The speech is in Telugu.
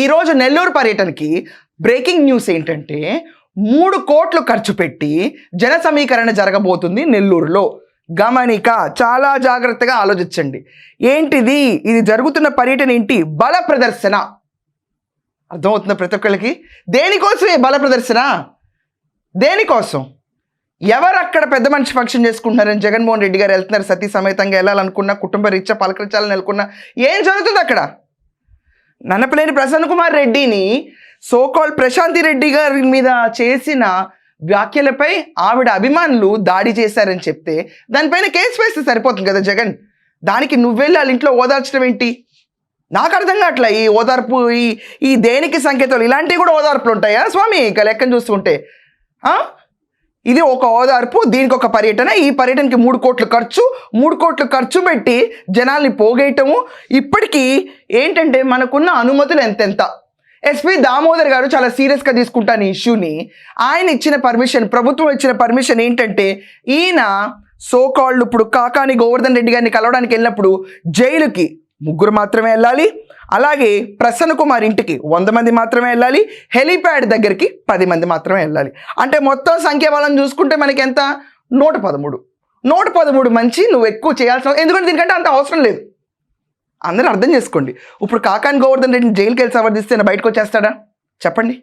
ఈరోజు నెల్లూరు పర్యటనకి బ్రేకింగ్ న్యూస్ ఏంటంటే 3 కోట్లు ఖర్చు పెట్టి జన సమీకరణ జరగబోతుంది నెల్లూరులో. గమనిక, చాలా జాగ్రత్తగా ఆలోచించండి. ఏంటిది? ఇది జరుగుతున్న పర్యటన ఏంటి? బల ప్రదర్శన. అర్థమవుతుందా ప్రతి ఒక్కళ్ళకి? దేనికోసమే బల ప్రదర్శన? దేనికోసం? ఎవరు అక్కడ పెద్ద మనిషి ఫంక్షన్ చేసుకుంటున్నారని జగన్మోహన్ రెడ్డి గారు వెళ్తున్నారు, సతీ సమేతంగా వెళ్ళాలనుకున్నా, కుటుంబ రీత్యా పలకరించాలని అనుకున్నా, ఏం జరుగుతుంది అక్కడ? నన్నపలేని ప్రసన్న కుమార్ రెడ్డిని సోకాల్ ప్రశాంతి రెడ్డి గారి మీద చేసిన వ్యాఖ్యలపై ఆవిడ అభిమానులు దాడి చేశారని చెప్తే దానిపైన కేసు వేస్తే సరిపోతుంది కదా జగన్. దానికి నువ్వెళ్ళి వాళ్ళ ఇంట్లో ఓదార్చడం ఏంటి? నాకు అర్థం కావట్లే. ఈ ఓదార్పు ఈ దేనికి సంకేతాలు? ఇలాంటివి కూడా ఓదార్పులు ఉంటాయా స్వామి? ఇక లెక్కను చూస్తుంటే ఇది ఒక ఓదార్పు, దీనికి ఒక పర్యటన. ఈ పర్యటనకి 3 కోట్లు ఖర్చు, 3 కోట్లు ఖర్చు పెట్టి జనాల్ని పోగేయటము. ఇప్పటికీ ఏంటంటే మనకున్న అనుమతులు ఎంతెంత. ఎస్పీ దామోదర్ గారు చాలా సీరియస్గా తీసుకుంటాను ఈ ఇష్యూని. ఆయన ఇచ్చిన పర్మిషన్, ప్రభుత్వం ఇచ్చిన పర్మిషన్ ఏంటంటే ఈయన సోకాళ్ళు ఇప్పుడు కాకాని గోవర్ధన్ రెడ్డి గారిని కలవడానికి వెళ్ళినప్పుడు జైలుకి 3 మాత్రమే వెళ్ళాలి. అలాగే ప్రసన్న కుమార్ ఇంటికి 100 మంది మాత్రమే వెళ్ళాలి. హెలీప్యాడ్ దగ్గరికి 10 మంది మాత్రమే వెళ్ళాలి. అంటే మొత్తం సంఖ్యాబలం చూసుకుంటే మనకి ఎంత? 113. 113 మంచి నువ్వు ఎక్కువ చేయాల్సిన, ఎందుకంటే దీనికంటే అంత అవసరం లేదు. అందరూ అర్థం చేసుకోండి. ఇప్పుడు కాకాని గోవర్ధన్ రెడ్డిని జైలుకి వెళ్ళి సమర్థిస్తే బయటకు వచ్చేస్తాడా? చెప్పండి.